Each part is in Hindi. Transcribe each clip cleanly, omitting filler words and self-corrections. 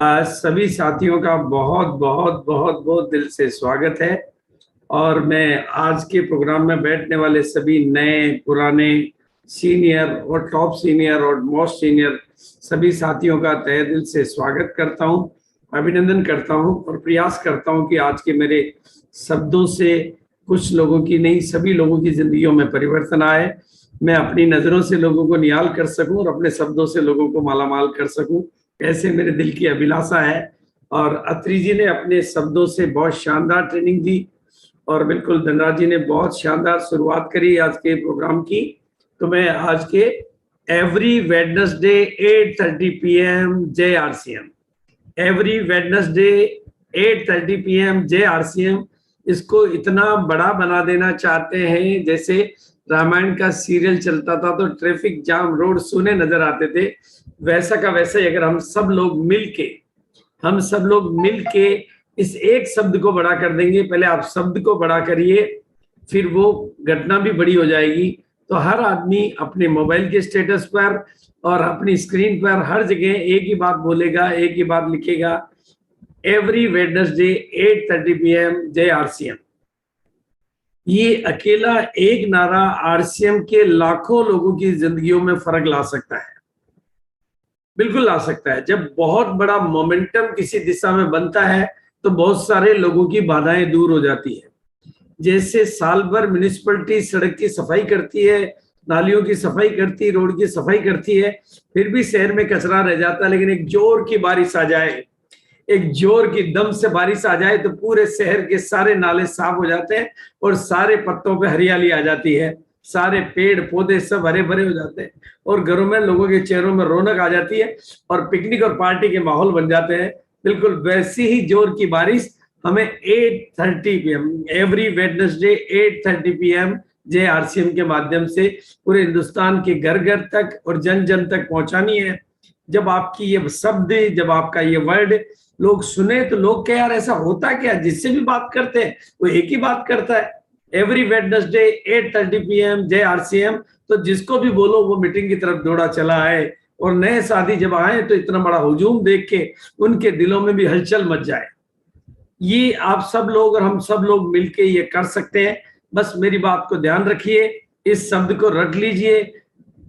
सभी साथियों का बहुत बहुत बहुत बहुत दिल से स्वागत है। और मैं आज के प्रोग्राम में बैठने वाले सभी नए पुराने सीनियर और टॉप सीनियर और मोस्ट सीनियर सभी साथियों का तहे दिल से स्वागत करता हूं, अभिनंदन करता हूं और प्रयास करता हूं कि आज के मेरे शब्दों से कुछ लोगों की नहीं, सभी लोगों की जिंदगियों में परिवर्तन आए। मैं अपनी नजरों से लोगों को निहाल कर सकूं और अपने शब्दों से लोगों को मालामाल कर सकूं, ऐसे मेरे दिल की अभिलाषा है। और अत्री जी ने अपने शब्दों से बहुत शानदार ट्रेनिंग दी और बिल्कुल धनराज जी ने बहुत शानदार शुरुआत करी आज के प्रोग्राम की। तो मैं आज के एवरी वेडनेसडे 8:30 PM जय RCM, एवरी वेडनेसडे 8:30 PM जय RCM, इसको इतना बड़ा बना देना चाहते हैं जैसे रामायण का सीरियल चलता था तो ट्रैफिक जाम, रोड सूने नजर आते थे। वैसा का वैसा ही अगर हम सब लोग मिलके इस एक शब्द को बड़ा कर देंगे। पहले आप शब्द को बड़ा करिए, फिर वो घटना भी बड़ी हो जाएगी। तो हर आदमी अपने मोबाइल के स्टेटस पर और अपनी स्क्रीन पर हर जगह एक ही बात बोलेगा, एक ही बात लिखेगा, एवरी वेडनेसडे 8:30 PM जय RCM। ये अकेला एक नारा RCM के लाखों लोगों की जिंदगियों में फर्क ला सकता है, बिल्कुल ला सकता है। जब बहुत बड़ा मोमेंटम किसी दिशा में बनता है तो बहुत सारे लोगों की बाधाएं दूर हो जाती है। जैसे साल भर म्युनिसिपैलिटी सड़क की सफाई करती है, नालियों की सफाई करती है, रोड की सफाई करती है, फिर भी शहर में कचरा रह जाता है। लेकिन एक जोर की बारिश आ जाए, एक जोर की दम से बारिश आ जाए तो पूरे शहर के सारे नाले साफ हो जाते हैं और सारे पत्तों पे हरियाली आ जाती है, सारे पेड़ पौधे सब हरे भरे हो जाते हैं और घरों में लोगों के चेहरों में रौनक आ जाती है और पिकनिक और पार्टी के माहौल बन जाते हैं। बिल्कुल वैसी ही जोर की बारिश हमें 8:30 PM एवरी वेडनेसडे 8:30 PM जय RCM के माध्यम से पूरे हिंदुस्तान के घर घर तक और जन जन तक पहुंचानी है। जब आपकी ये शब्द, जब आपका ये वर्ड लोग सुने तो लोग क्या यार ऐसा होता क्या, जिससे भी बात करते हैं वो एक ही बात करता है, एवरी वेडनेसडे 8:30 PM जय RCM। तो जिसको भी बोलो वो मीटिंग की तरफ दौड़ा चला आए और नए साथी जब आए तो इतना बड़ा हुजूम देख के उनके दिलों में भी हलचल मच जाए। ये आप सब लोग और हम सब लोग मिलके ये कर सकते हैं। बस मेरी बात को ध्यान रखिए, इस शब्द को रट लीजिए,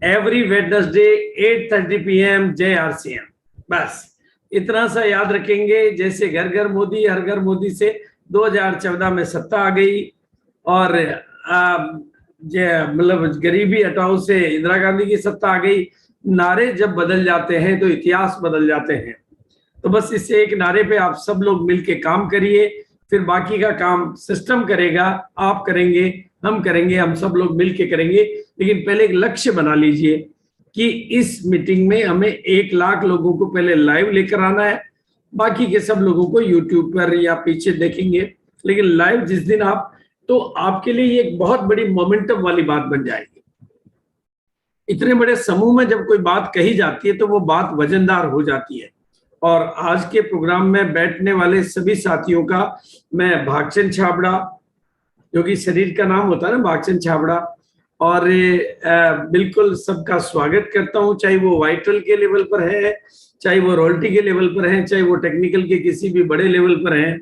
एवरी वेडनेसडे 8:30 PM जय RCM। बस इतना सा याद रखेंगे। जैसे घर घर मोदी हर घर मोदी से 2014 में सत्ता आ गई और मतलब गरीबी हटाओ से इंदिरा गांधी की सत्ता आ गई। नारे जब बदल जाते हैं तो इतिहास बदल जाते हैं। तो बस इस एक नारे पे आप सब लोग मिलके काम करिए, फिर बाकी का काम सिस्टम करेगा, आप करेंगे, हम करेंगे, हम सब लोग मिलके करेंगे। लेकिन पहले एक लक्ष्य बना लीजिए कि इस मीटिंग में हमें 1 लाख लोगों को पहले लाइव लेकर आना है। बाकी के सब लोगों को यूट्यूब पर या पीछे देखेंगे, लेकिन लाइव जिस दिन आप, तो आपके लिए ये एक बहुत बड़ी मोमेंटम वाली बात बन जाएगी। इतने बड़े समूह में जब कोई बात कही जाती है तो वो बात वजनदार हो जाती है। और आज के प्रोग्राम में बैठने वाले सभी साथियों का मैं भागचंद छाबड़ा, जो कि शरीर का नाम होता है ना भागचंद छाबड़ा, और बिल्कुल सबका स्वागत करता हूं, चाहे वो वाइटल के लेवल पर है, चाहे वो रॉयल्टी के लेवल पर है, चाहे वो टेक्निकल के किसी भी बड़े लेवल पर हैं।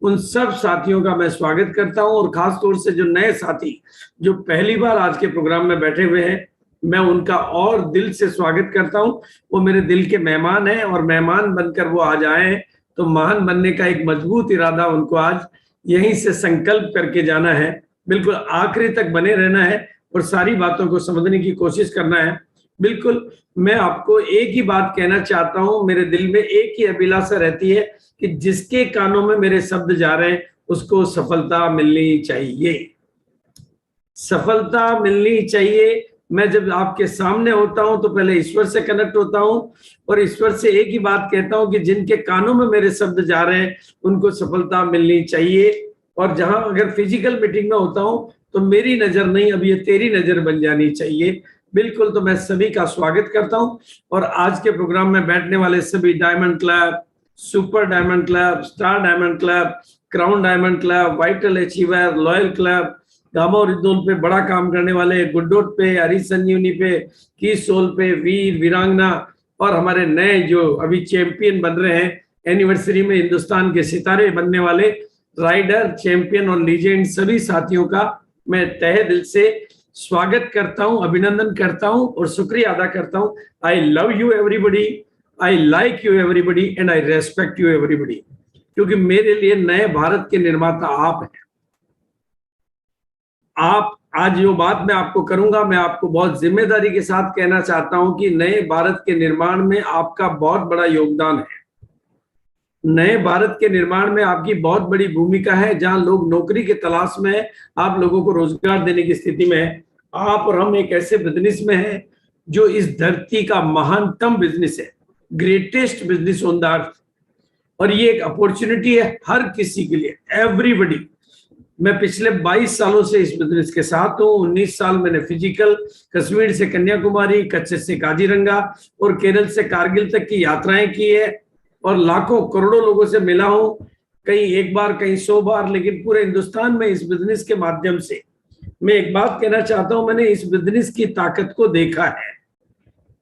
उन सब साथियों का मैं स्वागत करता हूं और खास तौर से जो नए साथी जो पहली बार आज के प्रोग्राम में बैठे हुए हैं, मैं उनका और दिल से स्वागत करता हूं। वो मेरे दिल के मेहमान हैं और मेहमान बनकर वो आज आए तो महान बनने का एक मजबूत इरादा उनको आज यहीं से संकल्प करके जाना है। बिल्कुल आखिरी तक बने रहना है और सारी बातों को समझने की कोशिश करना है। बिल्कुल मैं आपको एक ही बात कहना चाहता हूं, मेरे दिल में एक ही अभिलाषा रहती है कि जिसके कानों में मेरे शब्द जा रहे हैं उसको सफलता मिलनी चाहिए, सफलता मिलनी चाहिए। मैं जब आपके सामने होता हूं तो पहले ईश्वर से कनेक्ट होता हूं और ईश्वर से एक ही बात कहता हूं कि जिनके कानों में मेरे शब्द जा रहे हैं उनको सफलता मिलनी चाहिए। और जहां अगर फिजिकल मीटिंग में होता हूं तो मेरी नजर नहीं, अब ये तेरी नजर बन जानी चाहिए। बिल्कुल, तो मैं सभी का स्वागत करता हूं और आज के प्रोग्राम में बैठने वाले सभी diamond club, super diamond club, star diamond club, crown diamond club, vital achiever, loyal club, gamma original पे बड़ा काम करने वाले, गुड्डोट पे, हरी संजीवनी पे, की सोल पे, वीर वीरांगना और हमारे नए जो अभी चैंपियन बन रहे हैं एनिवर्सरी में हिंदुस्तान के सितारे बनने वाले राइडर, चैंपियन और लीजेंड सभी साथियों का मैं तहे दिल से स्वागत करता हूं, अभिनंदन करता हूं और शुक्रिया अदा करता हूं। I love you everybody, I like you everybody and I respect you everybody, क्योंकि मेरे लिए नए भारत के निर्माता आप हैं। आप आज जो बात मैं आपको करूंगा, मैं आपको बहुत जिम्मेदारी के साथ कहना चाहता हूं कि नए भारत के निर्माण में आपका बहुत बड़ा योगदान है। नए भारत के निर्माण में आपकी बहुत बड़ी भूमिका है। जहां लोग नौकरी की तलाश में है, आप लोगों को रोजगार देने की स्थिति में है। आप और हम एक ऐसे बिजनेस में हैं जो इस धरती का महानतम बिजनेस है, greatest business on the earth, और ये एक अपॉर्चुनिटी है हर किसी के लिए, एवरीबडी। मैं पिछले 22 सालों से इस बिजनेस के साथ हूँ। 19 साल मैंने फिजिकल, कश्मीर से कन्याकुमारी, कच्छ से काजीरंगा और केरल से कारगिल तक की यात्राएं की है और लाखों करोड़ों लोगों से मिला हूं, कहीं एक बार, कहीं 100 बार, लेकिन पूरे हिंदुस्तान में इस बिजनेस के माध्यम से मैं एक बात कहना चाहता हूं, मैंने इस बिजनेस की ताकत को देखा है।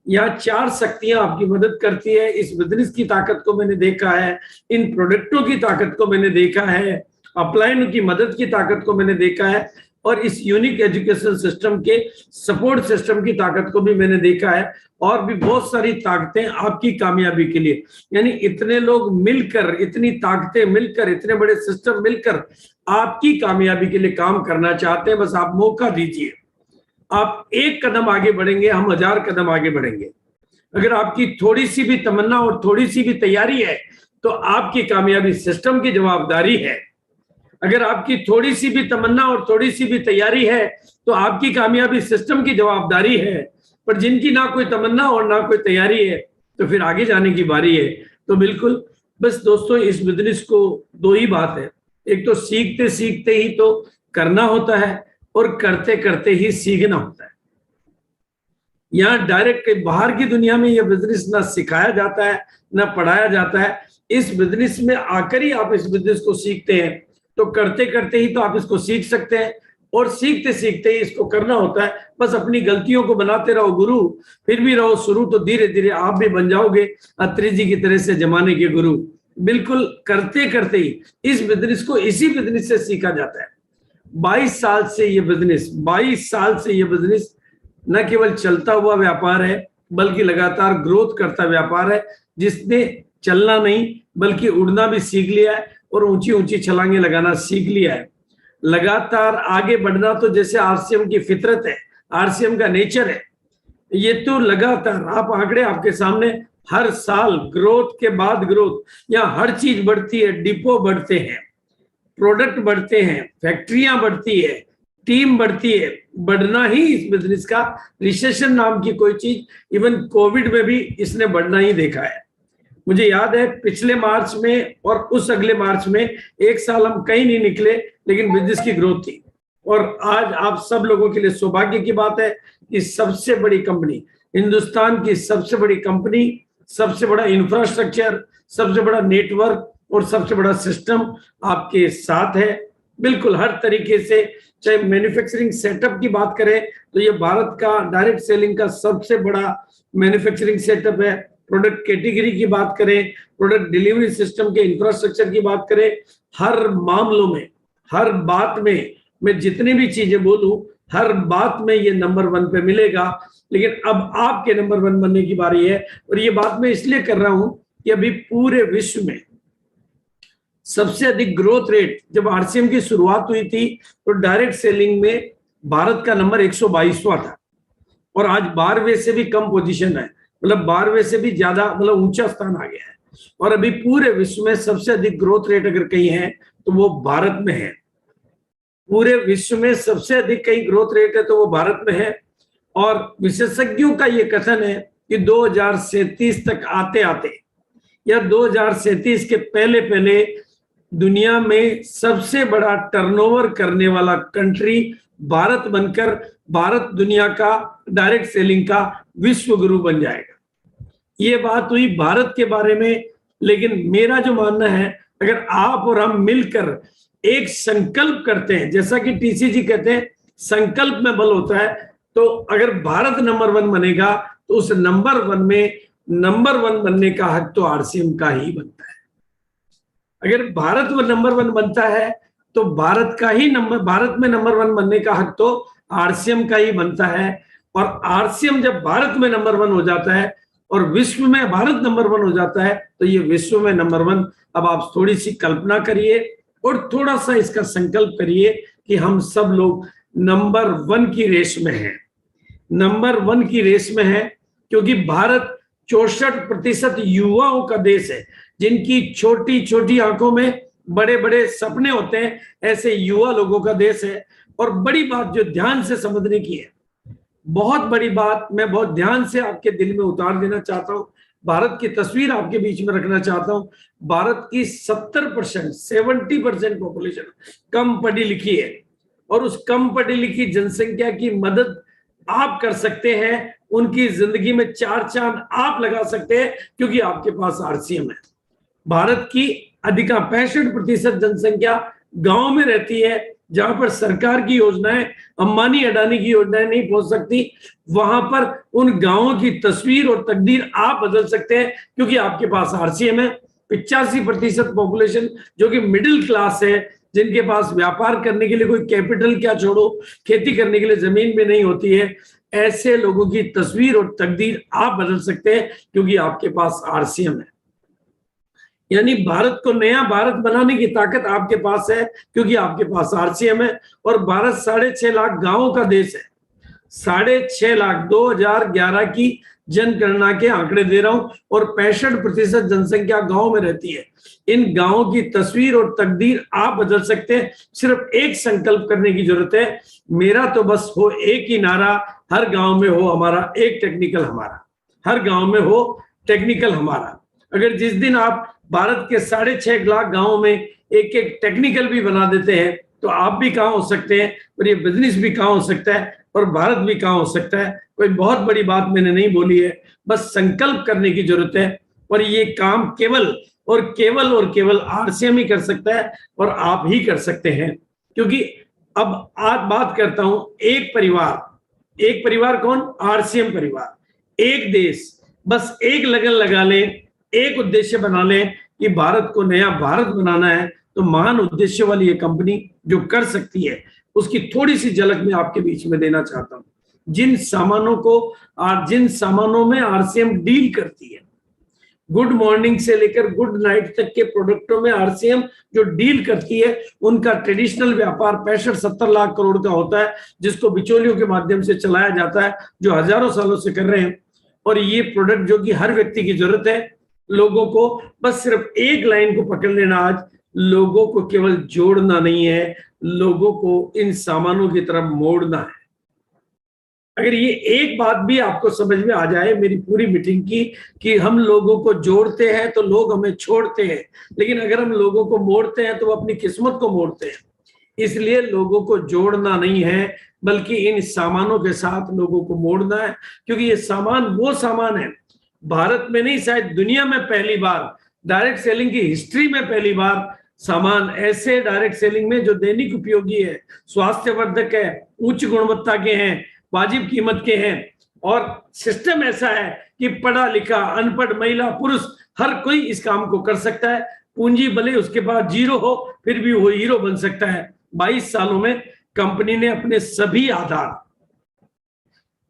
यहाँ 4 शक्तियां आपकी मदद करती है। इस बिजनेस की ताकत को मैंने देखा है, इन प्रोडक्टों की ताकत को मैंने देखा है, अपलाइन की मदद की ताकत को मैंने देखा है, और इस यूनिक एजुकेशन सिस्टम के सपोर्ट सिस्टम की ताकत को भी मैंने देखा है, और भी बहुत सारी ताकतें आपकी कामयाबी के लिए। यानी इतने लोग मिलकर, इतनी ताकतें मिलकर, इतने बड़े सिस्टम मिलकर आपकी कामयाबी के लिए काम करना चाहते हैं। बस आप मौका दीजिए। आप एक कदम आगे बढ़ेंगे, हम 1000 कदम आगे बढ़ेंगे। अगर आपकी थोड़ी सी भी तमन्ना और थोड़ी सी भी तैयारी है तो आपकी कामयाबी सिस्टम की जवाबदारी है। अगर आपकी थोड़ी सी भी तमन्ना और थोड़ी सी भी तैयारी है तो आपकी कामयाबी सिस्टम की जवाबदारी है। पर जिनकी ना कोई तमन्ना और ना कोई तैयारी है तो फिर आगे जाने की बारी है। तो बिल्कुल, बस दोस्तों, इस बिजनेस को 2 ही बात है, एक तो सीखते सीखते ही तो करना होता है और करते करते ही सीखना होता है। यहाँ डायरेक्ट बाहर की दुनिया में यह बिजनेस ना सिखाया जाता है ना पढ़ाया जाता है। इस बिजनेस में आकर ही आप इस बिजनेस को सीखते हैं। तो करते करते ही तो आप इसको सीख सकते हैं और सीखते सीखते ही इसको करना होता है। बस अपनी गलतियों को बनाते रहो गुरु, फिर भी रहो शुरू, तो धीरे धीरे आप भी बन जाओगे अत्री जी की तरह से जमाने के गुरु। बिल्कुल करते करते ही इस बिजनेस को, इसी बिजनेस से सीखा जाता है। 22 साल से ये बिजनेस न केवल चलता हुआ व्यापार है बल्कि लगातार ग्रोथ करता व्यापार है, जिसने चलना नहीं बल्कि उड़ना भी सीख लिया है और ऊंची ऊंची छलांगे लगाना सीख लिया है। लगातार आगे बढ़ना तो जैसे आरसीएम की फितरत है, आरसीएम का नेचर है। ये तो लगातार, आप आंकड़े आपके सामने, हर साल ग्रोथ के बाद ग्रोथ, यहाँ हर चीज बढ़ती है, डिपो बढ़ते हैं, प्रोडक्ट बढ़ते हैं, फैक्ट्रियां बढ़ती है, टीम बढ़ती है। बढ़ना ही इस बिजनेस का, रिसेशन नाम की कोई चीज, इवन कोविड में भी इसने बढ़ना ही देखा है। मुझे याद है पिछले मार्च में और उस अगले मार्च में, एक साल हम कहीं नहीं निकले लेकिन बिजनेस की ग्रोथ थी। और आज आप सब लोगों के लिए सौभाग्य की बात है कि सबसे बड़ी कंपनी, हिंदुस्तान की सबसे बड़ी कंपनी, सबसे बड़ा इंफ्रास्ट्रक्चर, सबसे बड़ा नेटवर्क और सबसे बड़ा सिस्टम आपके साथ है। बिल्कुल हर तरीके से, चाहे मैन्युफैक्चरिंग सेटअप की बात करें तो ये भारत का डायरेक्ट सेलिंग का सबसे बड़ा मैन्युफैक्चरिंग सेटअप है। प्रोडक्ट कैटेगरी की बात करें, प्रोडक्ट डिलीवरी सिस्टम के इंफ्रास्ट्रक्चर की बात करें, हर मामलों में, हर बात में, मैं जितनी भी चीजें बोलूं हर बात में ये नंबर 1 पे मिलेगा। लेकिन अब आपके नंबर 1 बनने की बारी है। और ये बात मैं इसलिए कर रहा हूं कि अभी पूरे विश्व में सबसे अधिक ग्रोथ रेट, जब आरसीएम की शुरुआत हुई थी तो डायरेक्ट सेलिंग में भारत का नंबर 122वां था और आज 12वें से भी कम पोजीशन है, मतलब 12वें से भी ज्यादा, मतलब ऊंचा स्थान आ गया है। और अभी पूरे विश्व में सबसे अधिक ग्रोथ रेट अगर कहीं है तो वो भारत में है। पूरे विश्व में सबसे अधिक कहीं ग्रोथ रेट है तो वो भारत में है। और विशेषज्ञों का ये कथन है कि 2037 तक आते आते या 2037 के पहले पहले दुनिया में सबसे बड़ा टर्नओवर करने वाला कंट्री भारत बनकर, भारत दुनिया का डायरेक्ट सेलिंग का विश्व गुरु बन जाएगा। ये बात हुई भारत के बारे में। लेकिन मेरा जो मानना है, अगर आप और हम मिलकर एक संकल्प करते हैं, जैसा कि टीसी जी कहते हैं संकल्प में बल होता है, तो अगर भारत नंबर 1 बनेगा तो उस नंबर 1 में नंबर 1 बनने का हक तो आरसीएम का ही बनता है। अगर भारत वो नंबर 1 बनता है तो भारत में नंबर 1 बनने का हक तो आरसीएम का ही बनता है। और आरसीएम जब भारत में नंबर 1 हो जाता है और विश्व में भारत नंबर 1 हो जाता है तो ये विश्व में नंबर 1। अब आप थोड़ी सी कल्पना करिए और थोड़ा सा इसका संकल्प करिए कि हम सब लोग नंबर 1 की रेस में हैं, नंबर 1 की रेस में है, क्योंकि भारत 64% युवाओं का देश है, जिनकी छोटी छोटी आंखों में बड़े बड़े सपने होते हैं, ऐसे युवा लोगों का देश है। और बड़ी बात जो ध्यान से समझने की है, बहुत बड़ी बात मैं बहुत ध्यान से आपके दिल में उतार देना चाहता हूं, भारत की तस्वीर आपके बीच में रखना चाहता हूं। भारत की 70% पॉपुलेशन कम पढ़ी लिखी है, और उस कम पढ़ी लिखी जनसंख्या की मदद आप कर सकते हैं, उनकी जिंदगी में 4 चांद आप लगा सकते हैं, क्योंकि आपके पास आरसीएम है। भारत की अधिका 65% जनसंख्या गांव में रहती है, जहां पर सरकार की योजनाएं, अंबानी अडानी की योजनाएं नहीं पहुंच सकती, वहां पर उन गांवों की तस्वीर और तकदीर आप बदल सकते हैं, क्योंकि आपके पास आरसीएम है। 85% पॉपुलेशन जो कि मिडिल क्लास है, जिनके पास व्यापार करने के लिए कोई कैपिटल क्या छोड़ो, खेती करने के लिए जमीन भी नहीं होती है, ऐसे लोगों की तस्वीर और तकदीर आप बदल सकते हैं, क्योंकि आपके पास आरसीएम है। यानी भारत को नया भारत बनाने की ताकत आपके पास है, क्योंकि आपके पास आरसीएम है। और भारत 6.5 लाख गांवों का देश है, 6.5 लाख 2011 की जनगणना के आंकड़े दे रहा हूं, और 65% जनसंख्या गांव में रहती है। इन गांवों की तस्वीर और तकदीर आप बदल सकते हैं, सिर्फ एक संकल्प करने की जरूरत है। मेरा तो बस हो एक ही नारा, हर गांव में हो हमारा एक टेक्निकल हमारा, हर गांव में हो टेक्निकल हमारा। अगर जिस दिन आप भारत के 6.5 लाख गांवों में एक एक टेक्निकल भी बना देते हैं, तो आप भी कहाँ हो सकते हैं, और ये बिजनेस भी कहाँ हो सकता है, और भारत भी कहाँ हो सकता है। कोई बहुत बड़ी बात मैंने नहीं बोली है, बस संकल्प करने की जरूरत है। और ये काम केवल आरसीएम ही कर सकता है, और आप ही कर सकते हैं। क्योंकि अब आज बात करता हूं, एक परिवार कौन? आरसीएम परिवार, एक देश, बस एक लगन लगा लें, एक उद्देश्य बना लें कि भारत को नया भारत बनाना है, तो महान उद्देश्य वाली ये कंपनी जो कर सकती है, उसकी थोड़ी सी झलक मैं आपके बीच में देना चाहता हूं। जिन सामानों में आरसीएम डील करती है, गुड मॉर्निंग से लेकर गुड नाइट तक के प्रोडक्टों में आरसीएम जो डील करती है, उनका ट्रेडिशनल व्यापार 65-70 लाख करोड़ का होता है, जिसको बिचौलियों के माध्यम से चलाया जाता है, जो हजारों सालों से कर रहे हैं। और ये प्रोडक्ट जो कि हर व्यक्ति की जरूरत है, लोगों को बस सिर्फ एक लाइन को पकड़ लेना, आज लोगों को केवल जोड़ना नहीं है, लोगों को इन सामानों की तरफ मोड़ना है। अगर ये एक बात भी आपको समझ में आ जाए मेरी पूरी मीटिंग की, कि हम लोगों को जोड़ते हैं तो लोग हमें छोड़ते हैं, लेकिन अगर हम लोगों को मोड़ते हैं तो वो अपनी किस्मत को मोड़ते हैं। इसलिए लोगों को जोड़ना नहीं है, बल्कि इन सामानों के साथ लोगों को मोड़ना है, क्योंकि ये सामान वो सामान है, भारत में नहीं शायद दुनिया में पहली बार, डायरेक्ट सेलिंग की हिस्ट्री में पहली बार सामान ऐसे डायरेक्ट सेलिंग में जो दैनिक उपयोगी है, स्वास्थ्यवर्धक है, उच्च गुणवत्ता के हैं, वाजिब कीमत के हैं, और सिस्टम ऐसा है कि पढ़ा लिखा अनपढ़ महिला पुरुष हर कोई इस काम को कर सकता है। पूंजी भले उसके पास जीरो हो, फिर भी वो हीरो बन सकता है। 22 सालों में कंपनी ने अपने सभी आधार,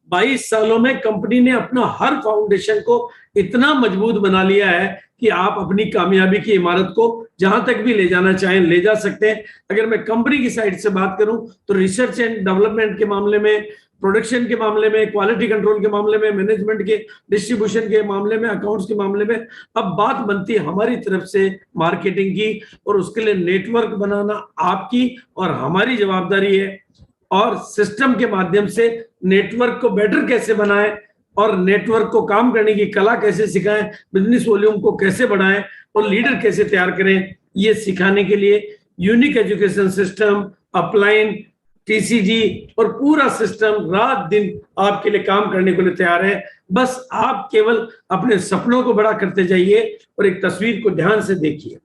22 सालों में कंपनी ने अपना हर फाउंडेशन को इतना मजबूत बना लिया है कि आप अपनी कामयाबी की इमारत को जहां तक भी ले जाना चाहें ले जा सकते हैं। अगर मैं कंपनी की साइड से बात करूं तो रिसर्च एंड डेवलपमेंट के मामले में, प्रोडक्शन के मामले में, क्वालिटी कंट्रोल के मामले में, मैनेजमेंट के, डिस्ट्रीब्यूशन के मामले में, अकाउंट्स के मामले में, अब बात बनती है हमारी तरफ से मार्केटिंग की, और उसके लिए नेटवर्क बनाना आपकी और हमारी जवाबदारी है। और सिस्टम के माध्यम से नेटवर्क को बेटर कैसे बनाएं, और नेटवर्क को काम करने की कला कैसे सिखाएं, बिजनेस वॉल्यूम को कैसे बढ़ाएं, और लीडर कैसे तैयार करें, ये सिखाने के लिए unique education system, upline, TCG और पूरा सिस्टम रात दिन आपके लिए काम करने के लिए तैयार है। बस आप केवल अपने सपनों को बड़ा करते जाइए, और एक तस्वीर को ध्यान से देखिए,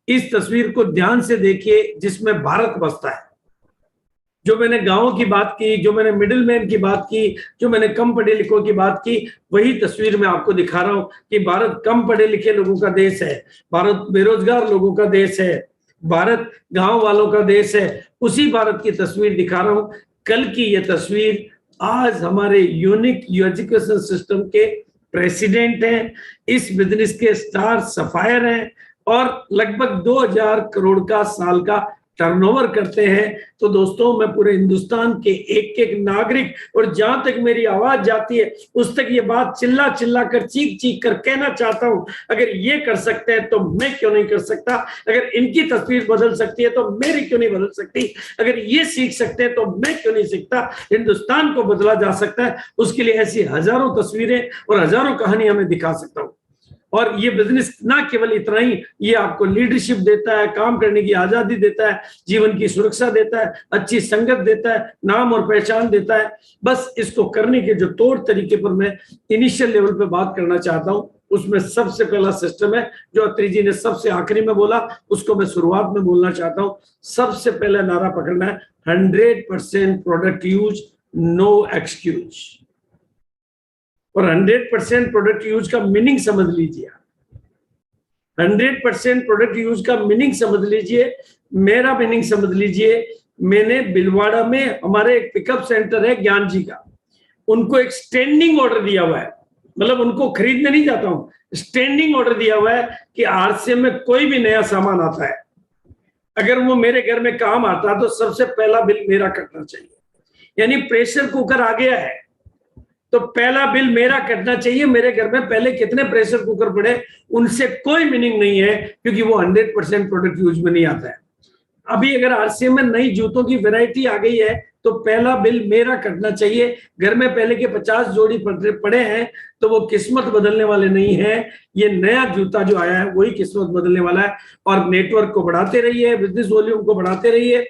इस तस्वीर को ध्यान से देखिए जिसमें भारत बसता है। जो मैंने गांव की बात की, जो मैंने मिडिल मैन की बात की, जो मैंने कम पढ़े लिखों की बात की, वही तस्वीर मैं आपको दिखा रहा हूं कि भारत कम पढ़े लिखे लोगों का देश है, भारत बेरोजगार लोगों का देश है, भारत गांव वालों का देश है। उसी भारत की तस्वीर दिखा रहा हूं। कल की ये तस्वीर आज हमारे यूनिक एजुकेशन सिस्टम के प्रेसिडेंट हैं, इस बिजनेस के स्टार सफायर हैं और लगभग 2000 करोड़ का साल का टर्नओवर करते हैं। तो दोस्तों, मैं पूरे हिंदुस्तान के एक एक नागरिक, और जहां तक मेरी आवाज जाती है उस तक ये बात चिल्ला चिल्ला कर, चीख चीख कर कहना चाहता हूं, अगर ये कर सकते हैं तो मैं क्यों नहीं कर सकता? अगर इनकी तस्वीर बदल सकती है तो मेरी क्यों नहीं बदल सकती? अगर ये सीख सकते हैं तो मैं क्यों नहीं सीखता? हिंदुस्तान को बदला जा सकता है, उसके लिए ऐसी हजारों तस्वीरें और हजारों कहानियां मैं दिखा सकता हूं। और ये बिजनेस ना केवल इतना ही, ये आपको लीडरशिप देता है, काम करने की आजादी देता है, जीवन की सुरक्षा देता है, अच्छी संगत देता है, नाम और पहचान देता है। बस इसको करने के जो तौर तरीके पर मैं इनिशियल लेवल पे बात करना चाहता हूं, उसमें सबसे पहला सिस्टम है जो अत्री जी ने सबसे आखिरी में बोला, उसको मैं शुरुआत में बोलना चाहता हूं। सबसे पहला नारा पकड़ना है 100% प्रोडक्ट यूज, नो एक्सक्यूज। और 100% प्रोडक्ट यूज का मीनिंग समझ लीजिए। 100% प्रोडक्ट यूज का मीनिंग समझ लीजिए, मेरा मीनिंग समझ लीजिए। मैंने बिलवाड़ा में हमारे एक पिकअप सेंटर है ज्ञान जी का, उनको एक स्टैंडिंग ऑर्डर दिया हुआ है, मतलब उनको खरीदने नहीं जाता हूं, स्टैंडिंग ऑर्डर दिया हुआ है कि आरसीएम में कोई भी नया सामान आता है, अगर वो मेरे घर में काम आता है तो सबसे पहला बिल मेरा कटना चाहिए। यानी प्रेशर कुकर आ गया है तो पहला बिल मेरा कटना चाहिए। मेरे घर में पहले कितने प्रेशर कुकर पड़े उनसे कोई मीनिंग नहीं है, क्योंकि वो 100% प्रोडक्ट यूज में नहीं आता है। अभी अगर आरसीएम में नई जूतों की वैरायटी आ गई है तो पहला बिल मेरा कटना चाहिए। घर में पहले के 50 जोड़ी पड़े हैं तो वो किस्मत बदलने वाले नहीं है, ये नया जूता जो आया है वही किस्मत बदलने वाला है। और नेटवर्क को बढ़ाते रहिए, बिजनेस वॉल्यूम को बढ़ाते रहिए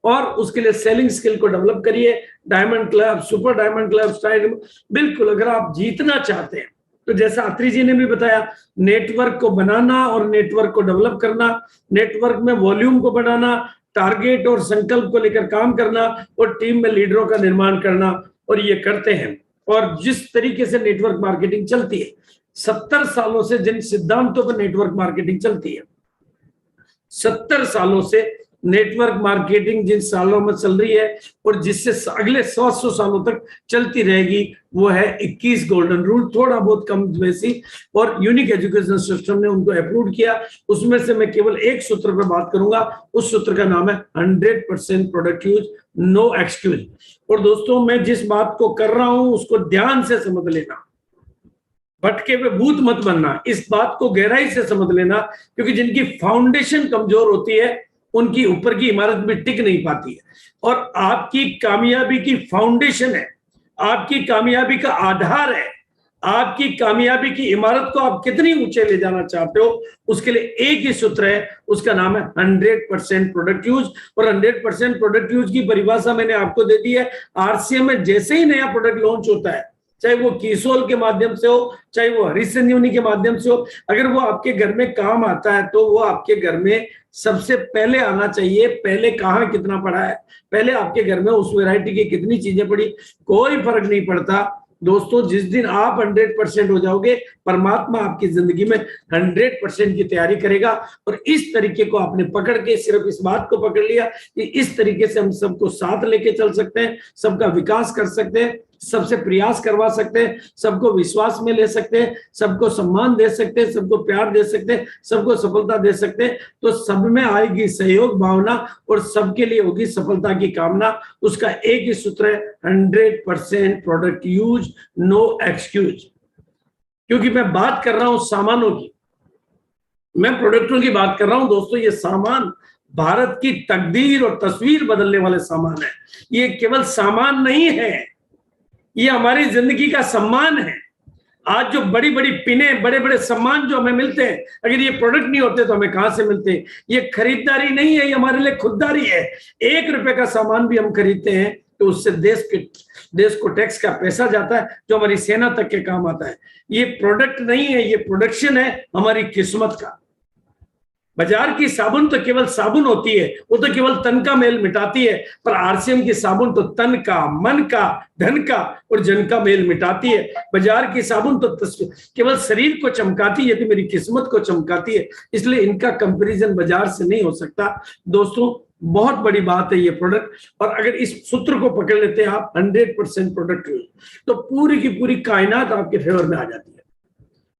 और उसके लिए सेलिंग स्किल को डेवलप करिए। Diamond club, super diamond club, style, बिल्कुल अगर आप जीतना चाहते हैं तो जैसा अत्री जी ने भी बताया, नेटवर्क को बनाना और नेटवर्क को डेवलप करना, नेटवर्क में वॉल्यूम को बढ़ाना, टारगेट और संकल्प को लेकर काम करना और टीम में लीडरों का निर्माण करना, और ये करते हैं। और जिस तरीके से नेटवर्क मार्केटिंग चलती है, 70 सालों से जिन सिद्धांतों पर नेटवर्क मार्केटिंग चलती है, 70 सालों से नेटवर्क मार्केटिंग जिन सालों में चल रही है और जिससे अगले 100 सालों तक चलती रहेगी, वो है 21 गोल्डन रूल, थोड़ा बहुत कम वैसी, और यूनिक एजुकेशन सिस्टम ने उनको अप्रूव किया। उसमें से मैं केवल एक सूत्र पर बात करूंगा, उस सूत्र का नाम है 100% प्रोडक्ट यूज, नो एक्सक्यूज। और दोस्तों, मैं जिस बात को कर रहा हूं उसको ध्यान से समझ लेना, भटके हुए भूत मत बनना, इस बात को गहराई से समझ लेना, क्योंकि जिनकी फाउंडेशन कमजोर होती है उनकी ऊपर की इमारत भी टिक नहीं पाती है। और आपकी कामयाबी की फाउंडेशन है, आपकी कामयाबी का आधार है, आपकी कामयाबी की इमारत को आप कितनी ऊंचे ले जाना चाहते हो, उसके लिए एक ही सूत्र है, उसका नाम है 100% प्रोडक्ट यूज। और 100% प्रोडक्ट यूज की परिभाषा मैंने आपको दे दी है। आरसीएम में जैसे ही नया प्रोडक्ट लॉन्च होता है, चाहे वो कीसोल के माध्यम से हो, चाहे वो हरी संजीवनी के माध्यम से हो, अगर वो आपके घर में काम आता है तो वो आपके घर में सबसे पहले आना चाहिए। पहले कहाँ कितना पड़ा है, पहले आपके घर में उस वैरायटी की कितनी चीजें पड़ी, कोई फर्क नहीं पड़ता। दोस्तों, जिस दिन आप 100% हो जाओगे, परमात्मा आपकी जिंदगी में 100% की तैयारी करेगा। और इस तरीके को आपने पकड़ के, सिर्फ इस बात को पकड़ लिया कि इस तरीके से हम सबको साथ लेके चल सकते हैं, सबका विकास कर सकते हैं, सबसे प्रयास करवा सकते हैं, सबको विश्वास में ले सकते हैं, सबको सम्मान दे सकते हैं, सबको प्यार दे सकते हैं, सबको सफलता दे सकते हैं, तो सब में आएगी सहयोग भावना और सबके लिए होगी सफलता की कामना। उसका एक ही सूत्र है 100% प्रोडक्ट यूज, नो एक्सक्यूज। क्योंकि मैं बात कर रहा हूं सामानों की, मैं प्रोडक्टों की बात कर रहा हूं। दोस्तों, ये सामान भारत की तकदीर और तस्वीर बदलने वाले सामान है। ये केवल सामान नहीं है, ये हमारी जिंदगी का सम्मान है। आज जो बड़ी बड़ी पिने, बड़े बड़े सम्मान जो हमें मिलते हैं, अगर ये प्रोडक्ट नहीं होते तो हमें कहां से मिलते? ये खरीदारी नहीं है, ये हमारे लिए खुददारी है। 1 रुपए का सामान भी हम खरीदते हैं तो उससे देश को टैक्स का पैसा जाता है जो हमारी सेना तक के काम आता है। ये प्रोडक्ट नहीं है, ये प्रोडक्शन है हमारी किस्मत का। बाजार की साबुन तो केवल साबुन होती है, वो तो केवल तन का मेल मिटाती है, पर आरसीएम की साबुन तो तन का, मन का, धन का और जन का मेल मिटाती है। बाजार की साबुन तो केवल शरीर को चमकाती है, तो मेरी किस्मत को चमकाती है, इसलिए इनका कंपैरिजन बाजार से नहीं हो सकता। दोस्तों बहुत बड़ी बात है ये प्रोडक्ट, और अगर इस सूत्र को पकड़ लेते हैं आप 100% प्रोडक्ट, तो पूरी की पूरी कायनात आपके फेवर में आ जाती है।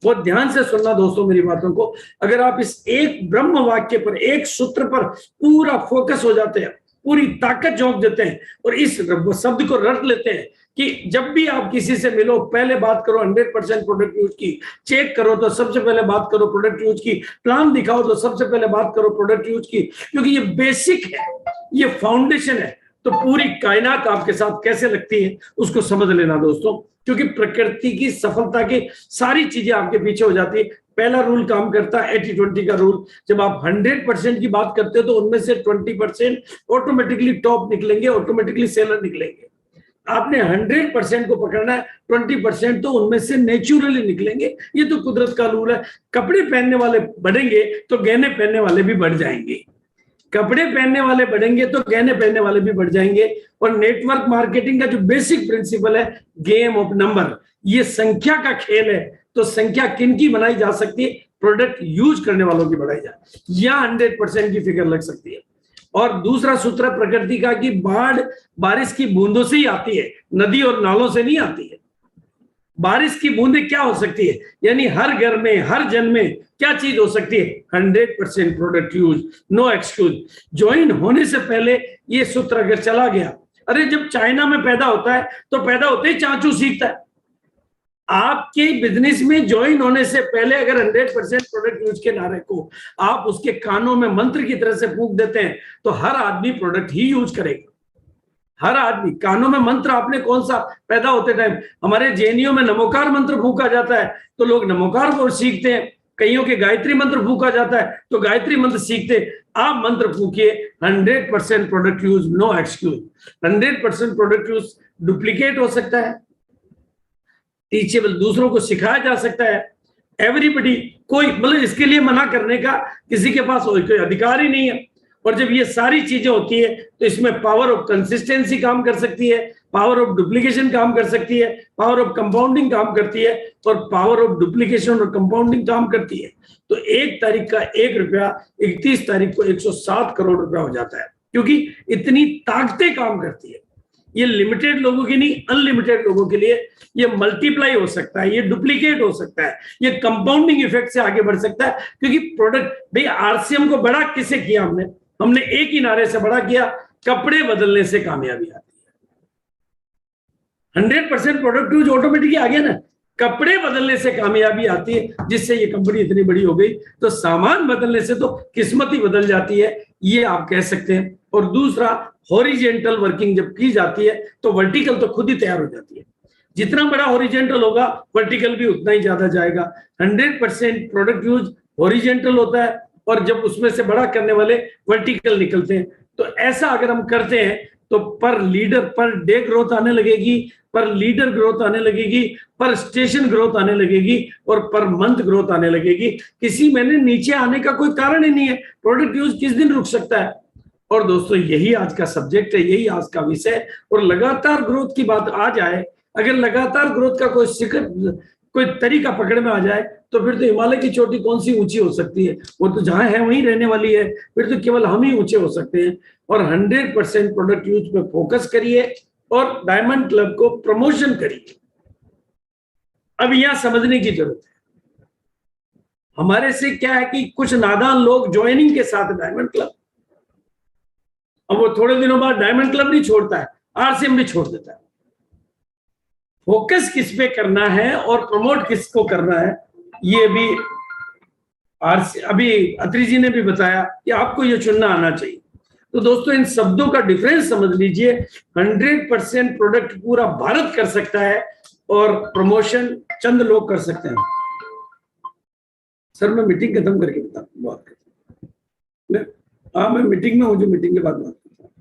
बहुत ध्यान से सुनना दोस्तों मेरी बातों को। अगर आप इस एक ब्रह्म वाक्य पर, एक सूत्र पर पूरा फोकस हो जाते हैं, पूरी ताकत झोंक देते हैं और इस शब्द को रट लेते हैं कि जब भी आप किसी से मिलो पहले बात करो 100% प्रोडक्ट यूज की, चेक करो तो सबसे पहले बात करो प्रोडक्ट यूज की, प्लान दिखाओ तो सबसे पहले बात करो प्रोडक्ट यूज की, क्योंकि ये बेसिक है, ये फाउंडेशन है। तो पूरी कायनात आपके साथ कैसे लगती है उसको समझ लेना दोस्तों, क्योंकि प्रकृति की सफलता की सारी चीजें आपके पीछे हो जाती है। पहला रूल काम करता है 80-20 का रूल। जब आप 100% की बात करते हो तो उनमें से 20% ऑटोमेटिकली टॉप निकलेंगे, ऑटोमेटिकली सेलर निकलेंगे। आपने 100% को पकड़ना है, 20% तो उनमें से नेचुरली निकलेंगे। ये तो कुदरत का रूल है। कपड़े पहनने वाले बढ़ेंगे तो गहने पहनने वाले भी बढ़ जाएंगे, कपड़े पहनने वाले बढ़ेंगे तो गहने पहनने वाले भी बढ़ जाएंगे। और नेटवर्क मार्केटिंग का जो बेसिक प्रिंसिपल है, गेम ऑफ नंबर, ये संख्या का खेल है। तो संख्या किन की बनाई जा सकती है? प्रोडक्ट यूज करने वालों की बढ़ाई जाए, या 100% की फिगर लग सकती है। और दूसरा सूत्र प्रकृति का कि बाढ़ बारिश की बूंदों से ही आती है, नदी और नालों से नहीं आती है। बारिश की बूंदें क्या हो सकती है? यानी हर घर में, हर जन में क्या चीज हो सकती है? 100% product use, no excuse. Join होने से पहले ये सूत्र अगर चला गया, अरे जब चाइना में पैदा होता है तो पैदा होते ही चाचू सीखता है। आपके बिजनेस में ज्वाइन होने से पहले अगर 100% प्रोडक्ट यूज के नारे को आप उसके कानों में मंत्र की तरह से फूंक देते हैं तो हर आदमी प्रोडक्ट ही यूज करेगा। हर आदमी कानों में मंत्र, आपने कौन सा पैदा होते टाइम हमारे जेएनयू में नमोकार मंत्र फूका जाता है तो लोग नमोकार को सीखते हैं, कईयों के गायत्री मंत्र फूका जाता है तो गायत्री मंत्र सीखते हैं। आप मंत्र फूकिए 100% product use, no excuse. 100% product use duplicate हो सकता है, टीचेबल, दूसरों को सिखाया जा सकता है। एवरीबडी, कोई मतलब इसके लिए मना करने का किसी के पास कोई अधिकार ही नहीं है। और जब ये सारी चीजें होती है तो इसमें पावर ऑफ कंसिस्टेंसी काम कर सकती है, पावर ऑफ डुप्लीकेशन काम कर सकती है, पावर ऑफ कंपाउंडिंग काम करती है, और पावर ऑफ डुप्लीकेशन और कंपाउंडिंग काम करती है। तो 1 तारीख का 1 रुपया 31 तारीख को 107 करोड़ रुपया हो जाता है, क्योंकि इतनी ताकतें काम करती है। ये लिमिटेड लोगों की नहीं, अनलिमिटेड लोगों के लिए ये मल्टीप्लाई हो सकता है, ये डुप्लीकेट हो सकता है, ये कंपाउंडिंग इफेक्ट से आगे बढ़ सकता है। क्योंकि प्रोडक्ट, भाई आरसीएम को बड़ा किसे किया? हमने एक ही नारे से बड़ा किया, कपड़े बदलने से कामयाबी आती है। 100% प्रोडक्ट यूज ऑटोमेटिकली आ गया ना, कपड़े बदलने से कामयाबी आती है, जिससे ये कंपनी इतनी बड़ी हो गई। तो सामान बदलने से तो किस्मत ही बदल जाती है, ये आप कह सकते हैं। और दूसरा, हॉरिजेंटल वर्किंग जब की जाती है तो वर्टिकल तो खुद ही तैयार हो जाती है। जितना बड़ा हॉरिजेंटल होगा वर्टिकल भी उतना ही ज्यादा जाएगा। 100% प्रोडक्ट यूज हॉरिजेंटल होता है, और जब उसमें से बड़ा करने वाले वर्टिकल निकलते हैं। तो ऐसा अगर हम करते हैं तो पर लीडर, पर डे ग्रोथ आने लगेगी, पर लीडर ग्रोथ आने लगेगी, पर स्टेशन ग्रोथ आने लगेगी, और पर मंथ ग्रोथ आने लगेगी। किसी महीने नीचे आने का कोई कारण ही नहीं है। प्रोडक्ट यूज किस दिन रुक सकता है? और दोस्तों यही आज का सब्जेक्ट है, यही आज का विषय। और लगातार ग्रोथ की बात आ जाए, अगर लगातार ग्रोथ का कोई तरीका पकड़ में आ जाए तो फिर तो हिमालय की चोटी कौन सी ऊंची हो सकती है? वो तो जहां है वहीं रहने वाली है। फिर तो केवल हम ही ऊंचे हो सकते हैं। और 100% प्रोडक्ट यूज पे फोकस करिए और डायमंड क्लब को प्रमोशन करिए। अब यहां समझने की जरूरत है, हमारे से क्या है कि कुछ नादान लोग ज्वाइनिंग के साथ डायमंड क्लब, अब वो थोड़े दिनों बाद डायमंड क्लब नहीं छोड़ता है, आरसीएम भी छोड़ देता है। फोकस किस पे करना है और प्रमोट किसको करना है, ये भी अभी अत्री जी ने भी बताया कि आपको ये चुनना आना चाहिए। तो दोस्तों इन शब्दों का डिफरेंस समझ लीजिए। 100% प्रोडक्ट पूरा भारत कर सकता है और प्रमोशन चंद लोग कर सकते हैं। सर मैं मीटिंग खत्म करके बात करता हूँ। हाँ मैं मीटिंग में हूँ, जो मीटिंग के बाद बात करता हूँ।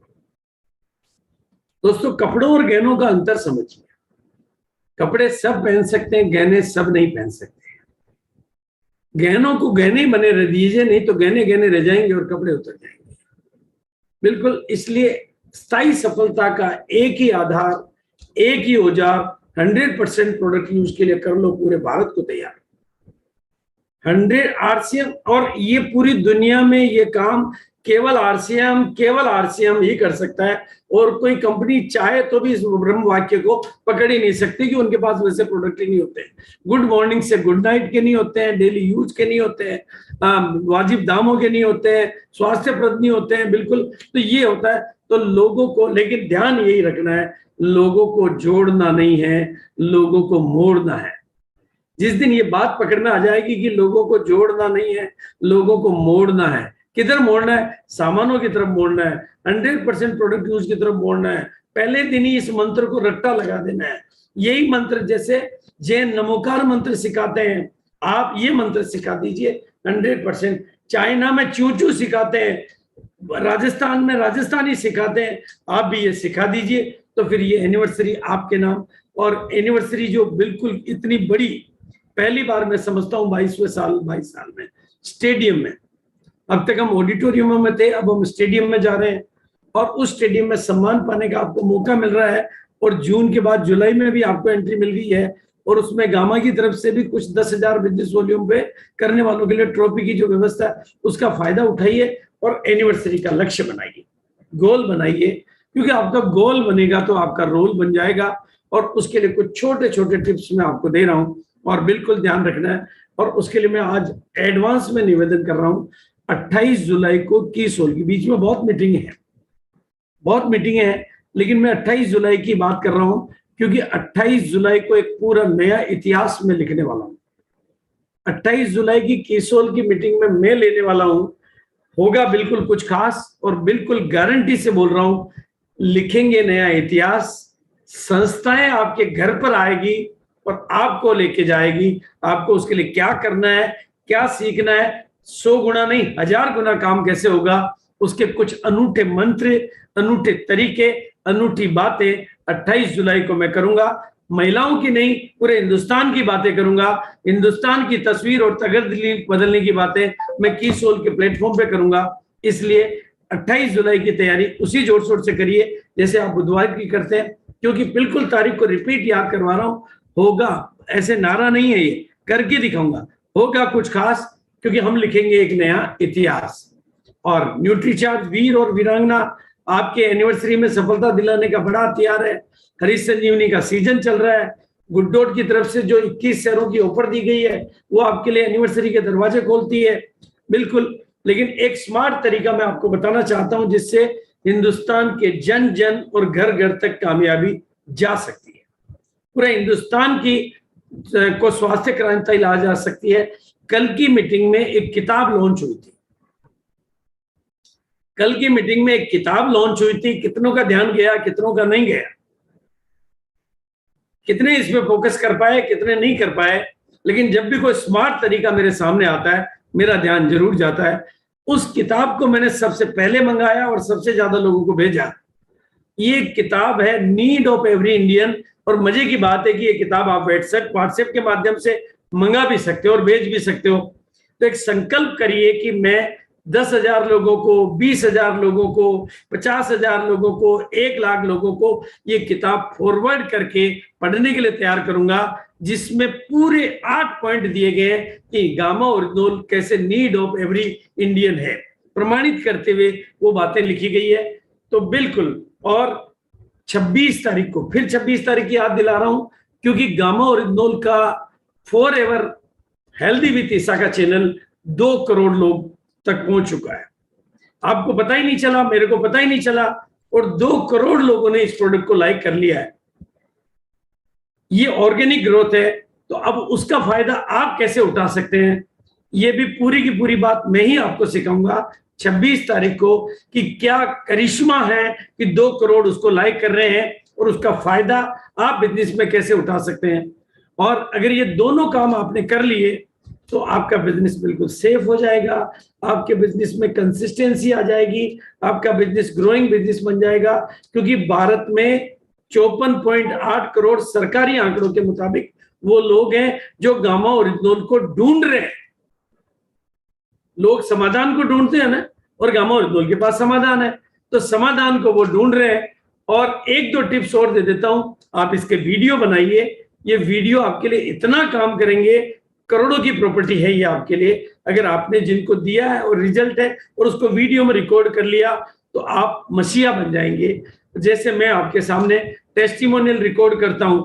दोस्तों कपड़ों और गहनों का अंतर समझिए। कपड़े सब पहन सकते हैं, गहने सब नहीं पहन सकते। गहनों को गहने बने रह दीजिए, नहीं तो गहने गहने रह जाएंगे और कपड़े उतर जाएंगे। बिल्कुल, इसलिए स्थायी सफलता का एक ही आधार, एक ही औजार, 100% प्रोडक्ट यूज के लिए कर लो, पूरे भारत को तैयार 100 आरसीएम। और ये पूरी दुनिया में ये काम केवल आरसीएम ही कर सकता है, और कोई कंपनी चाहे तो भी इस ब्रह्म वाक्य को पकड़ ही नहीं सकती कि उनके पास वैसे प्रोडक्ट ही नहीं होते हैं। गुड मॉर्निंग से गुड नाइट के नहीं होते हैं, डेली यूज के नहीं होते हैं, वाजिब दामों के नहीं होते हैं, स्वास्थ्यप्रद नहीं होते हैं। बिल्कुल, तो ये होता है। तो लोगों को, लेकिन ध्यान यही रखना है, लोगों को जोड़ना नहीं है, लोगों को मोड़ना है। जिस दिन ये बात पकड़ में आ जाएगी कि लोगों को जोड़ना नहीं है, लोगों को मोड़ना है, किधर मोड़ना है? सामानों की तरफ मोड़ना है, 100% प्रोडक्ट यूज की तरफ मोड़ना है। पहले दिन ही इस मंत्र को रट्टा लगा देना है। यही मंत्र, जैसे जैन नमोकार मंत्र सिखाते हैं, आप ये मंत्र सिखा दीजिए 100%। चाइना में चू चू सिखाते हैं, राजस्थान में राजस्थानी सिखाते हैं, आप भी ये सिखा दीजिए। तो फिर ये एनिवर्सरी आपके नाम, और एनिवर्सरी जो बिल्कुल इतनी बड़ी, पहली बार मैं समझता हूँ 22 साल में स्टेडियम में। अब तक हम ऑडिटोरियम में थे, अब हम स्टेडियम में जा रहे हैं, और उस स्टेडियम में सम्मान पाने का आपको मौका मिल रहा है। और जून के बाद जुलाई में भी आपको एंट्री मिल गई है, और उसमें गामा की तरफ से भी कुछ 10,000 बिजनेस वॉल्यूम पे करने वालों के लिए ट्रॉफी की जो व्यवस्था है, उसका फायदा उठाइए और एनिवर्सरी का लक्ष्य बनाइए, गोल बनाइए। क्योंकि आपका गोल बनेगा तो आपका रोल बन जाएगा। और उसके लिए कुछ छोटे छोटे टिप्स मैं आपको दे रहा हूँ, और बिल्कुल ध्यान रखना है। और उसके लिए मैं आज एडवांस में निवेदन कर रहा हूँ, 28 जुलाई को कीसोल के बीच में बहुत मीटिंग है, लेकिन मैं 28 जुलाई की बात कर रहा हूं, क्योंकि 28 जुलाई को एक पूरा नया इतिहास में लिखने वाला हूं। 28 जुलाई की कीसोल की मीटिंग में मैं लेने वाला हूं, होगा बिल्कुल कुछ खास, और बिल्कुल गारंटी से बोल रहा हूं, लिखेंगे नया इतिहास। संस्थाएं आपके घर पर आएगी और आपको लेके जाएगी। आपको उसके लिए क्या करना है, क्या सीखना है, 100 गुना नहीं 1000 गुना काम कैसे होगा, उसके कुछ अनूठे मंत्र, अनूठे तरीके, अनूठी बातें 28 जुलाई को मैं करूंगा। महिलाओं की नहीं, पूरे हिंदुस्तान की बातें करूंगा। हिंदुस्तान की तस्वीर और तकदीर बदलने की बातें मैं कीसोल के प्लेटफॉर्म पे करूंगा। इसलिए 28 जुलाई की तैयारी उसी जोर शोर से करिए जैसे आप बुधवार की करते हैं, क्योंकि बिल्कुल तारीख को रिपीट याद करवा रहा हूं। होगा, ऐसे नारा नहीं है, ये करके दिखाऊंगा, होगा कुछ खास, क्योंकि हम लिखेंगे एक नया इतिहास। और न्यूट्रीचार्ज वीर और वीरांगना आपके एनिवर्सरी में सफलता दिलाने का बड़ा हथियार है। हरीश संजीवनी का सीजन चल रहा है, गुडडॉट की तरफ से जो 21 शेयरों की ऑफर दी गई है, वो आपके लिए एनिवर्सरी के दरवाजे खोलती है। बिल्कुल, लेकिन एक स्मार्ट तरीका मैं आपको बताना चाहता हूं, जिससे हिंदुस्तान के जन जन और घर घर तक कामयाबी जा सकती है। पूरे हिंदुस्तान की को स्वास्थ्य क्रांति ला जा सकती है। कल की मीटिंग में एक किताब लॉन्च हुई थी, कितनों का ध्यान गया, कितनों का नहीं गया, कितने इसमें फोकस कर पाए, कितने नहीं कर पाए। लेकिन जब भी कोई स्मार्ट तरीका मेरे सामने आता है, मेरा ध्यान जरूर जाता है। उस किताब को मैंने सबसे पहले मंगाया और सबसे ज्यादा लोगों को भेजा। ये किताब है नीड ऑफ एवरी इंडियन, और मजे की बात है कि ये किताब आप व्हाट्सएप के माध्यम से मंगा भी सकते हो और भेज भी सकते हो। तो एक संकल्प करिए कि मैं 10,000 लोगों को, 20,000 लोगों को, 50,000 लोगों को, 1,00,000 लोगों को ये किताब फॉरवर्ड करके पढ़ने के लिए तैयार करूंगा, जिसमें पूरे 8 पॉइंट दिए गए कि गामा ओरिजिनल कैसे नीड ऑफ एवरी इंडियन है, प्रमाणित करते हुए वो बातें लिखी गई है। तो बिल्कुल, और 26 तारीख को, फिर 26 तारीख की याद दिला रहा हूं, क्योंकि गामा ओरिजिनल का फॉर एवर हेल्दी विथ ईसा का चैनल 2 करोड़ लोग तक पहुंच चुका है। आपको पता ही नहीं चला, मेरे को पता ही नहीं चला, और 2 करोड़ लोगों ने इस प्रोडक्ट को लाइक कर लिया है। ये ऑर्गेनिक ग्रोथ है। तो अब उसका फायदा आप कैसे उठा सकते हैं, ये भी पूरी की पूरी बात मैं ही आपको सिखाऊंगा 26 तारीख को, कि क्या करिश्मा है कि 2 करोड़ उसको लाइक कर रहे हैं, और उसका फायदा आप बिजनेस में कैसे उठा सकते हैं। और अगर ये दोनों काम आपने कर लिए तो आपका बिजनेस बिल्कुल सेफ हो जाएगा, आपके बिजनेस में कंसिस्टेंसी आ जाएगी, आपका बिजनेस ग्रोइंग बिजनेस बन जाएगा। क्योंकि भारत में 54.8 करोड़ सरकारी आंकड़ों के मुताबिक वो लोग हैं जो गामा ओरिजिनल को ढूंढ रहे हैं। लोग समाधान को ढूंढते हैं ना, और गामा ओरिजिनल के पास समाधान है, तो समाधान को वो ढूंढ रहे हैं। और एक दो टिप्स और दे देता हूं, आप इसके वीडियो बनाइए, ये वीडियो आपके लिए इतना काम करेंगे, करोड़ों की प्रॉपर्टी है ये आपके लिए। अगर आपने जिनको दिया है और रिजल्ट है और उसको वीडियो में रिकॉर्ड कर लिया तो आप मसीहा बन जाएंगे। जैसे मैं आपके सामने टेस्टिमोनियल रिकॉर्ड करता हूं,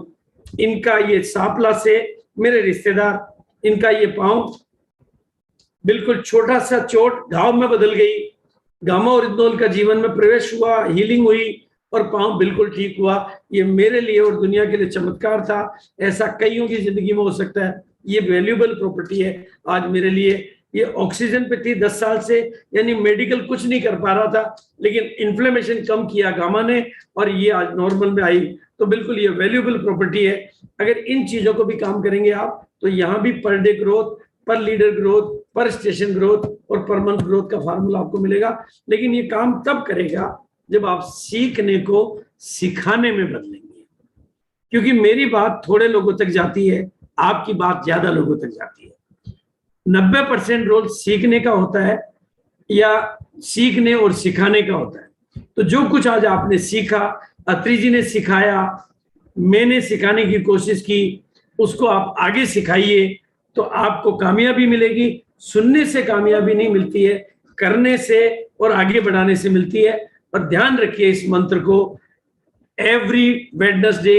इनका ये सांपला से मेरे रिश्तेदार, इनका ये पांव बिल्कुल छोटा सा चोट घाव में बदल गई, गामा ओरिजिनल का जीवन में प्रवेश हुआ, हीलिंग हुई और पांव बिल्कुल ठीक हुआ। ये मेरे लिए और दुनिया के लिए चमत्कार था। ऐसा कईयों की जिंदगी में हो सकता है। ये वैल्यूएबल प्रॉपर्टी है आज मेरे लिए। ये ऑक्सीजन पे थी 10 साल से, यानी मेडिकल कुछ नहीं कर पा रहा था, लेकिन इन्फ्लेमेशन कम किया गामा ने और ये आज नॉर्मल में आई। तो बिल्कुल ये वैल्यूएबल प्रॉपर्टी है। अगर इन चीजों को भी काम करेंगे आप, तो यहाँ भी पर डे ग्रोथ, पर लीडर ग्रोथ, पर स्टेशन ग्रोथ और पर मंथ ग्रोथ का फार्मूला आपको मिलेगा। लेकिन ये काम तब करेगा जब आप सीखने को सिखाने में बदलेंगे, क्योंकि मेरी बात थोड़े लोगों तक जाती है, आपकी बात ज्यादा लोगों तक जाती है। 90% रोल सीखने का होता है या सीखने और सिखाने का होता है। तो जो कुछ आज आपने सीखा, अत्री जी ने सिखाया, मैंने सिखाने की कोशिश की, उसको आप आगे सिखाइए तो आपको कामयाबी मिलेगी। सुनने से कामयाबी नहीं मिलती है, करने से और आगे बढ़ाने से मिलती है। और ध्यान रखिए इस मंत्र को, एवरी वेडनेसडे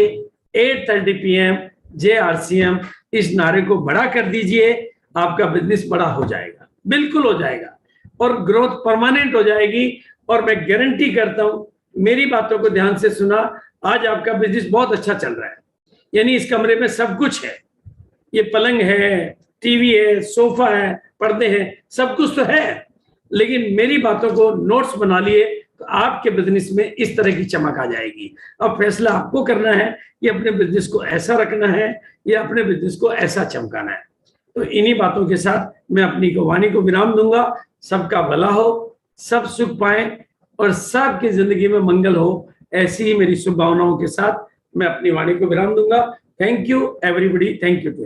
8:30 PM JRCM, इस नारे को बड़ा कर दीजिए, आपका बिजनेस बड़ा हो जाएगा, बिल्कुल हो जाएगा और ग्रोथ परमानेंट हो जाएगी। और मैं गारंटी करता हूं, मेरी बातों को ध्यान से सुना, आज आपका बिजनेस बहुत अच्छा चल रहा है। यानी इस कमरे में सब कुछ है, ये पलंग है, टीवी है, सोफा है, पर्दे हैं, सब कुछ तो है। लेकिन मेरी बातों को नोट्स बना लिए तो आपके बिजनेस में इस तरह की चमक आ जाएगी। अब फैसला आपको करना है कि अपने बिजनेस को ऐसा रखना है या अपने बिजनेस को ऐसा चमकाना है। तो इन्हीं बातों के साथ मैं अपनी वाणी को विराम दूंगा। सबका भला हो, सब सुख पाए और सबकी जिंदगी में मंगल हो, ऐसी ही मेरी शुभकामनाओं के साथ मैं अपनी वाणी को विराम दूंगा। Thank you everybody, thank you to